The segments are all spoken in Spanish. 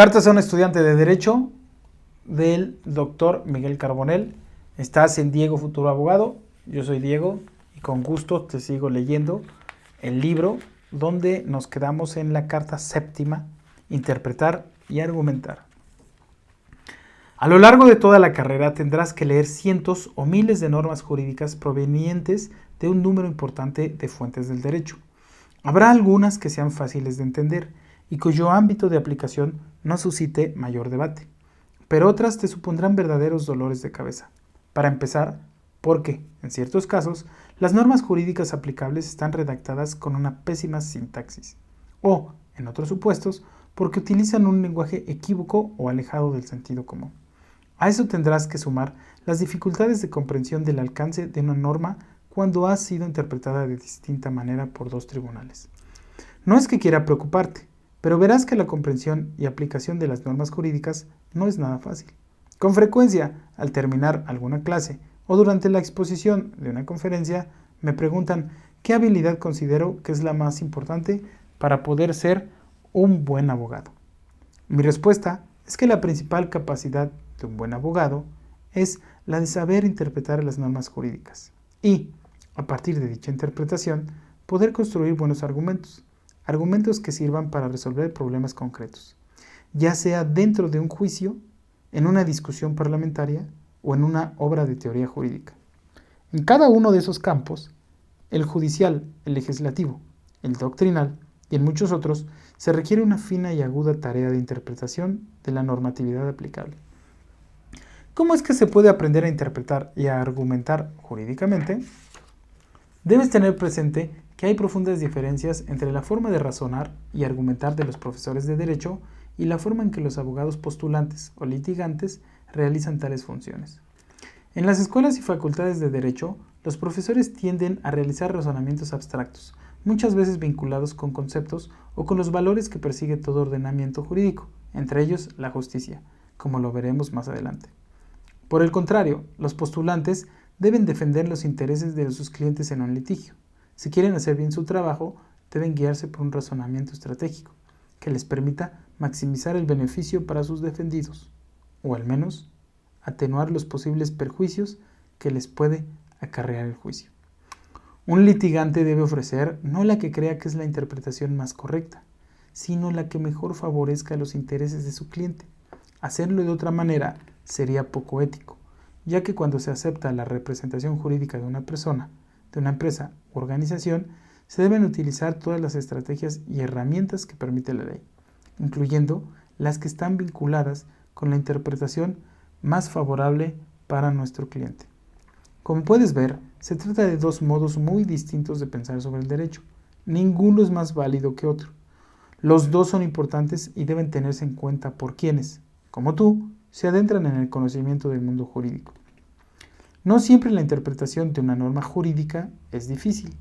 Cartas a un estudiante de Derecho del doctor Miguel Carbonell. Estás en Diego Futuro Abogado. Yo soy Diego y con gusto te sigo leyendo el libro donde nos quedamos en la carta séptima, interpretar y argumentar. A lo largo de toda la carrera tendrás que leer cientos o miles de normas jurídicas provenientes de un número importante de fuentes del derecho. Habrá algunas que sean fáciles de entender y cuyo ámbito de aplicación no suscite mayor debate, pero otras te supondrán verdaderos dolores de cabeza. Para empezar, porque, en ciertos casos, las normas jurídicas aplicables están redactadas con una pésima sintaxis, o, en otros supuestos, porque utilizan un lenguaje equívoco o alejado del sentido común. A eso tendrás que sumar las dificultades de comprensión del alcance de una norma cuando ha sido interpretada de distinta manera por dos tribunales. No es que quiera preocuparte, pero verás que la comprensión y aplicación de las normas jurídicas no es nada fácil. Con frecuencia, al terminar alguna clase o durante la exposición de una conferencia, me preguntan qué habilidad considero que es la más importante para poder ser un buen abogado. Mi respuesta es que la principal capacidad de un buen abogado es la de saber interpretar las normas jurídicas y, a partir de dicha interpretación, poder construir buenos argumentos que sirvan para resolver problemas concretos, ya sea dentro de un juicio, en una discusión parlamentaria o en una obra de teoría jurídica. En cada uno de esos campos, el judicial, el legislativo, el doctrinal y en muchos otros, se requiere una fina y aguda tarea de interpretación de la normatividad aplicable. ¿Cómo es que se puede aprender a interpretar y a argumentar jurídicamente? Debes tener presente que hay profundas diferencias entre la forma de razonar y argumentar de los profesores de derecho y la forma en que los abogados postulantes o litigantes realizan tales funciones. En las escuelas y facultades de derecho, los profesores tienden a realizar razonamientos abstractos, muchas veces vinculados con conceptos o con los valores que persigue todo ordenamiento jurídico, entre ellos la justicia, como lo veremos más adelante. Por el contrario, los postulantes deben defender los intereses de sus clientes en un litigio. Si quieren hacer bien su trabajo, deben guiarse por un razonamiento estratégico que les permita maximizar el beneficio para sus defendidos, o al menos atenuar los posibles perjuicios que les puede acarrear el juicio. Un litigante debe ofrecer no la que crea que es la interpretación más correcta, sino la que mejor favorezca los intereses de su cliente. Hacerlo de otra manera sería poco ético, ya que cuando se acepta la representación jurídica de una persona, de una empresa u organización, se deben utilizar todas las estrategias y herramientas que permite la ley, incluyendo las que están vinculadas con la interpretación más favorable para nuestro cliente. Como puedes ver, se trata de dos modos muy distintos de pensar sobre el derecho. Ninguno es más válido que otro. Los dos son importantes y deben tenerse en cuenta por quienes, como tú, se adentran en el conocimiento del mundo jurídico. No siempre la interpretación de una norma jurídica es difícil.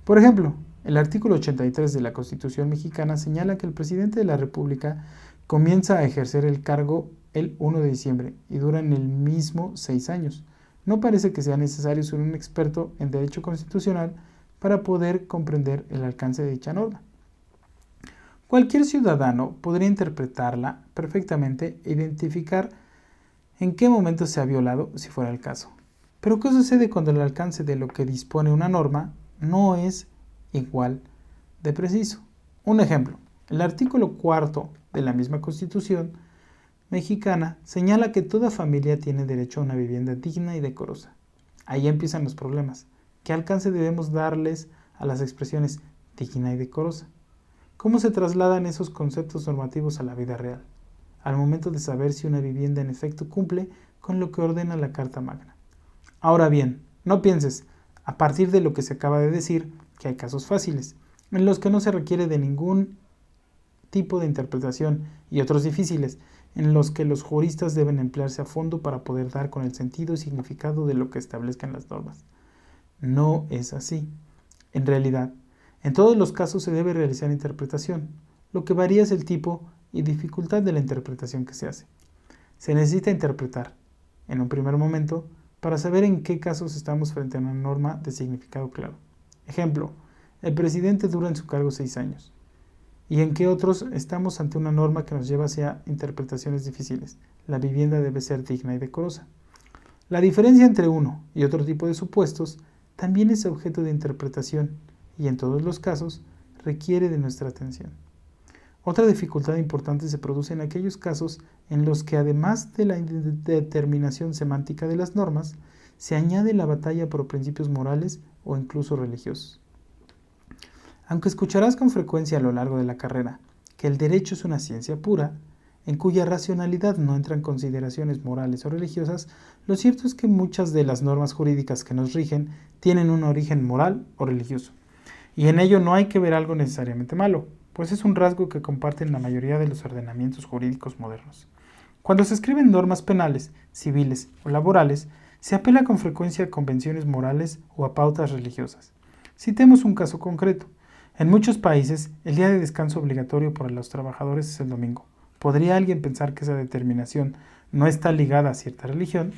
Por ejemplo, el artículo 83 de la Constitución mexicana señala que el presidente de la República comienza a ejercer el cargo el 1 de diciembre y dura en el mismo 6 años. No parece que sea necesario ser un experto en derecho constitucional para poder comprender el alcance de dicha norma. Cualquier ciudadano podría interpretarla perfectamente e identificar en qué momento se ha violado, si fuera el caso. Pero ¿qué sucede cuando el alcance de lo que dispone una norma no es igual de preciso? Un ejemplo, el artículo 4 de la misma Constitución mexicana señala que toda familia tiene derecho a una vivienda digna y decorosa. Ahí empiezan los problemas. ¿Qué alcance debemos darles a las expresiones digna y decorosa? ¿Cómo se trasladan esos conceptos normativos a la vida real, al momento de saber si una vivienda en efecto cumple con lo que ordena la Carta Magna? Ahora bien, no pienses, a partir de lo que se acaba de decir, que hay casos fáciles, en los que no se requiere de ningún tipo de interpretación, y otros difíciles, en los que los juristas deben emplearse a fondo para poder dar con el sentido y significado de lo que establezcan las normas. No es así. En realidad, en todos los casos se debe realizar interpretación. Lo que varía es el tipo y dificultad de la interpretación que se hace. Se necesita interpretar, en un primer momento, para saber en qué casos estamos frente a una norma de significado claro. Ejemplo, el presidente dura en su cargo 6 años. y en que otros estamos ante una norma que nos lleva hacia interpretaciones difíciles. La vivienda debe ser digna y decorosa. La diferencia entre uno y otro tipo de supuestos también es objeto de interpretación y en todos los casos requiere de nuestra atención. Otra dificultad importante se produce en aquellos casos en los que además de la determinación semántica de las normas, se añade la batalla por principios morales o incluso religiosos. Aunque escucharás con frecuencia a lo largo de la carrera que el derecho es una ciencia pura, en cuya racionalidad no entran consideraciones morales o religiosas, lo cierto es que muchas de las normas jurídicas que nos rigen tienen un origen moral o religioso. Y en ello no hay que ver algo necesariamente malo, pues es un rasgo que comparten la mayoría de los ordenamientos jurídicos modernos. Cuando se escriben normas penales, civiles o laborales, se apela con frecuencia a convenciones morales o a pautas religiosas. Citemos un caso concreto. En muchos países, el día de descanso obligatorio para los trabajadores es el domingo. ¿Podría alguien pensar que esa determinación no está ligada a cierta religión?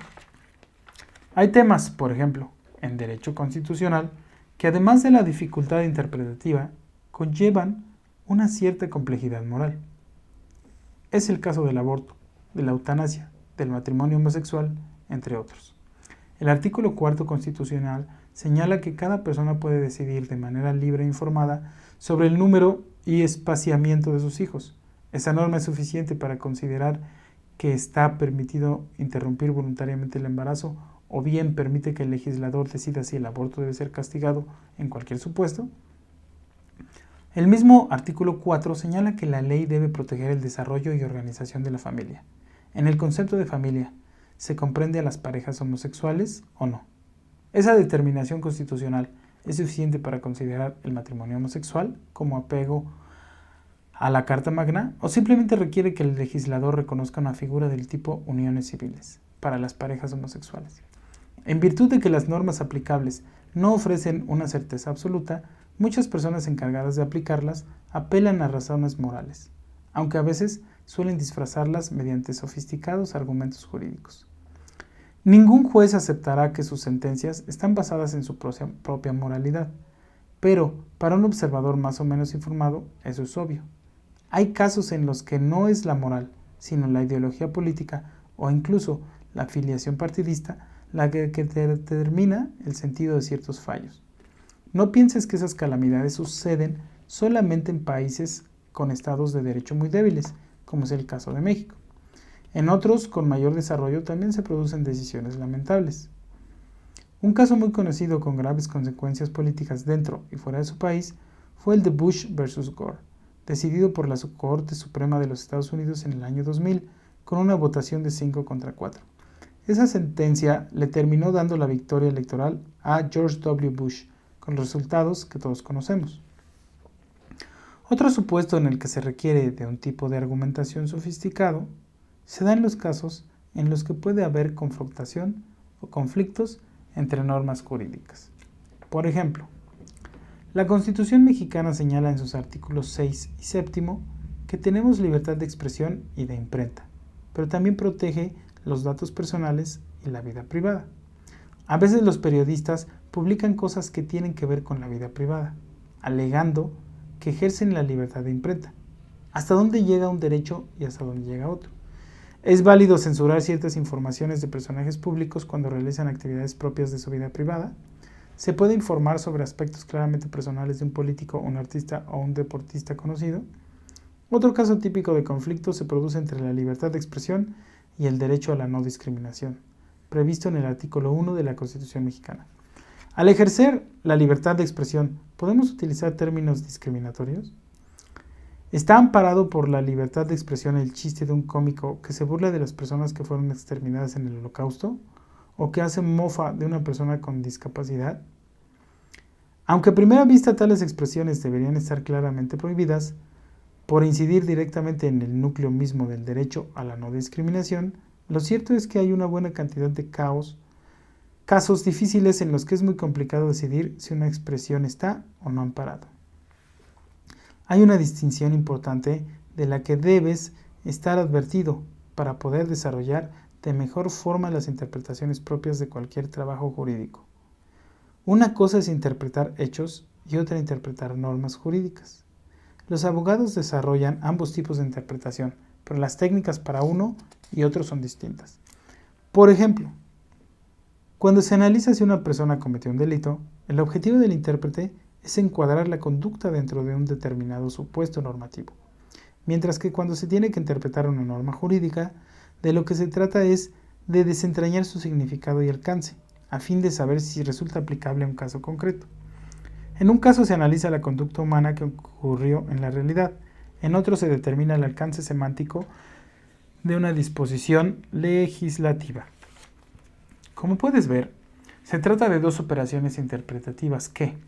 Hay temas, por ejemplo, en derecho constitucional, que además de la dificultad interpretativa, conllevan una cierta complejidad moral. Es el caso del aborto, de la eutanasia, del matrimonio homosexual, entre otros. El artículo 4 constitucional señala que cada persona puede decidir de manera libre e informada sobre el número y espaciamiento de sus hijos. Esa norma es suficiente para considerar que está permitido interrumpir voluntariamente el embarazo o bien permite que el legislador decida si el aborto debe ser castigado en cualquier supuesto. El mismo artículo 4 señala que la ley debe proteger el desarrollo y organización de la familia. En el concepto de familia, ¿se comprende a las parejas homosexuales o no? Esa determinación constitucional es suficiente para considerar el matrimonio homosexual como apego a la Carta Magna o simplemente requiere que el legislador reconozca una figura del tipo uniones civiles para las parejas homosexuales. En virtud de que las normas aplicables no ofrecen una certeza absoluta, muchas personas encargadas de aplicarlas apelan a razones morales, aunque a veces suelen disfrazarlas mediante sofisticados argumentos jurídicos. Ningún juez aceptará que sus sentencias están basadas en su propia moralidad, pero para un observador más o menos informado, eso es obvio. Hay casos en los que no es la moral, sino la ideología política o incluso la afiliación partidista la que determina el sentido de ciertos fallos. No pienses que esas calamidades suceden solamente en países con estados de derecho muy débiles, como es el caso de México. En otros, con mayor desarrollo, también se producen decisiones lamentables. Un caso muy conocido con graves consecuencias políticas dentro y fuera de su país fue el de Bush versus Gore, decidido por la Corte Suprema de los Estados Unidos en el año 2000 con una votación de 5 contra 4. Esa sentencia le terminó dando la victoria electoral a George W. Bush, con los resultados que todos conocemos. Otro supuesto en el que se requiere de un tipo de argumentación sofisticado se da en los casos en los que puede haber confrontación o conflictos entre normas jurídicas. Por ejemplo, la Constitución mexicana señala en sus artículos 6 y 7 que tenemos libertad de expresión y de imprenta, pero también protege los datos personales y la vida privada. A veces los periodistas publican cosas que tienen que ver con la vida privada, alegando que ejercen la libertad de imprenta. ¿Hasta dónde llega un derecho y hasta dónde llega otro? ¿Es válido censurar ciertas informaciones de personajes públicos cuando realizan actividades propias de su vida privada? ¿Se puede informar sobre aspectos claramente personales de un político, un artista o un deportista conocido? Otro caso típico de conflicto se produce entre la libertad de expresión y el derecho a la no discriminación, previsto en el artículo 1 de la Constitución mexicana. Al ejercer la libertad de expresión, ¿podemos utilizar términos discriminatorios? ¿Está amparado por la libertad de expresión el chiste de un cómico que se burla de las personas que fueron exterminadas en el Holocausto? ¿O que hace mofa de una persona con discapacidad? Aunque a primera vista tales expresiones deberían estar claramente prohibidas, por incidir directamente en el núcleo mismo del derecho a la no discriminación, lo cierto es que hay una buena cantidad de casos difíciles en los que es muy complicado decidir si una expresión está o no amparada. Hay una distinción importante de la que debes estar advertido para poder desarrollar de mejor forma las interpretaciones propias de cualquier trabajo jurídico. Una cosa es interpretar hechos y otra interpretar normas jurídicas. Los abogados desarrollan ambos tipos de interpretación, pero las técnicas para uno y otro son distintas. Por ejemplo, cuando se analiza si una persona cometió un delito, el objetivo del intérprete es encuadrar la conducta dentro de un determinado supuesto normativo, mientras que cuando se tiene que interpretar una norma jurídica, de lo que se trata es de desentrañar su significado y alcance, a fin de saber si resulta aplicable a un caso concreto. En un caso se analiza la conducta humana que ocurrió en la realidad, en otro se determina el alcance semántico de una disposición legislativa. Como puedes ver, se trata de dos operaciones interpretativas que,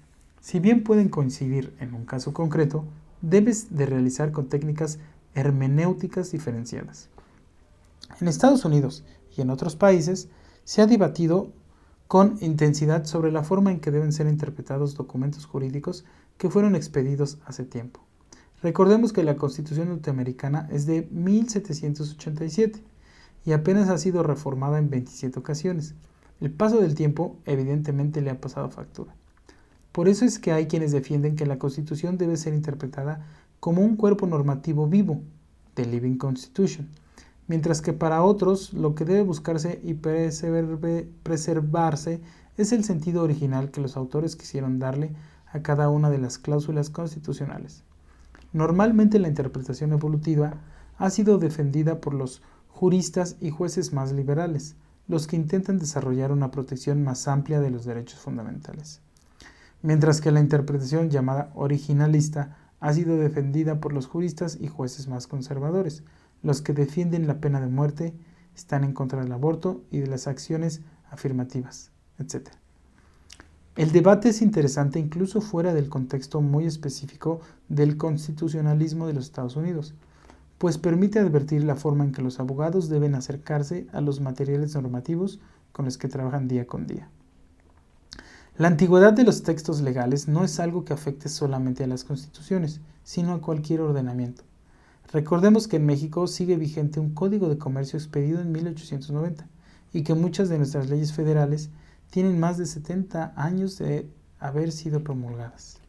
si bien pueden coincidir en un caso concreto, debes de realizar con técnicas hermenéuticas diferenciadas. En Estados Unidos y en otros países se ha debatido con intensidad sobre la forma en que deben ser interpretados documentos jurídicos que fueron expedidos hace tiempo. Recordemos que la Constitución norteamericana es de 1787 y apenas ha sido reformada en 27 ocasiones. El paso del tiempo evidentemente le ha pasado factura. Por eso es que hay quienes defienden que la Constitución debe ser interpretada como un cuerpo normativo vivo, the Living Constitution, mientras que para otros lo que debe buscarse y preservarse es el sentido original que los autores quisieron darle a cada una de las cláusulas constitucionales. Normalmente la interpretación evolutiva ha sido defendida por los juristas y jueces más liberales, los que intentan desarrollar una protección más amplia de los derechos fundamentales, mientras que la interpretación llamada originalista ha sido defendida por los juristas y jueces más conservadores, los que defienden la pena de muerte, están en contra del aborto y de las acciones afirmativas, etc. El debate es interesante incluso fuera del contexto muy específico del constitucionalismo de los Estados Unidos, pues permite advertir la forma en que los abogados deben acercarse a los materiales normativos con los que trabajan día con día. La antigüedad de los textos legales no es algo que afecte solamente a las constituciones, sino a cualquier ordenamiento. Recordemos que en México sigue vigente un Código de Comercio expedido en 1890 y que muchas de nuestras leyes federales tienen más de 70 años de haber sido promulgadas.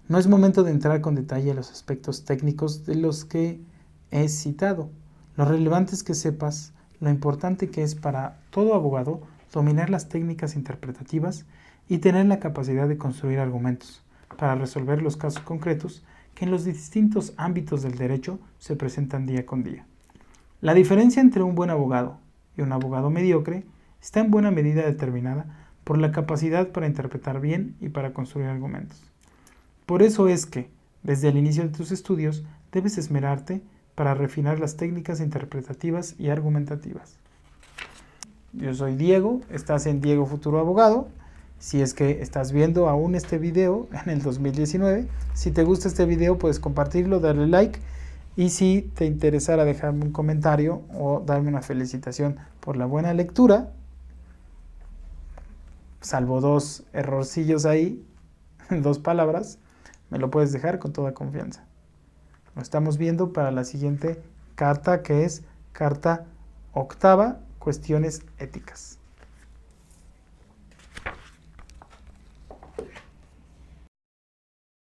No es momento de entrar con detalle a los aspectos técnicos de los que he citado. Lo relevante es que sepas lo importante que es para todo abogado dominar las técnicas interpretativas y tener la capacidad de construir argumentos para resolver los casos concretos que en los distintos ámbitos del derecho se presentan día con día. La diferencia entre un buen abogado y un abogado mediocre está en buena medida determinada por la capacidad para interpretar bien y para construir argumentos. Por eso es que, desde el inicio de tus estudios, debes esmerarte para refinar las técnicas interpretativas y argumentativas. Yo soy Diego, estás en Diego Futuro Abogado. Si es que estás viendo aún este video en el 2019, si te gusta este video puedes compartirlo, darle like y si te interesara dejarme un comentario o darme una felicitación por la buena lectura, salvo dos errorcillos ahí, 2 palabras, me lo puedes dejar con toda confianza. Lo estamos viendo para la siguiente carta, que es carta octava, cuestiones éticas.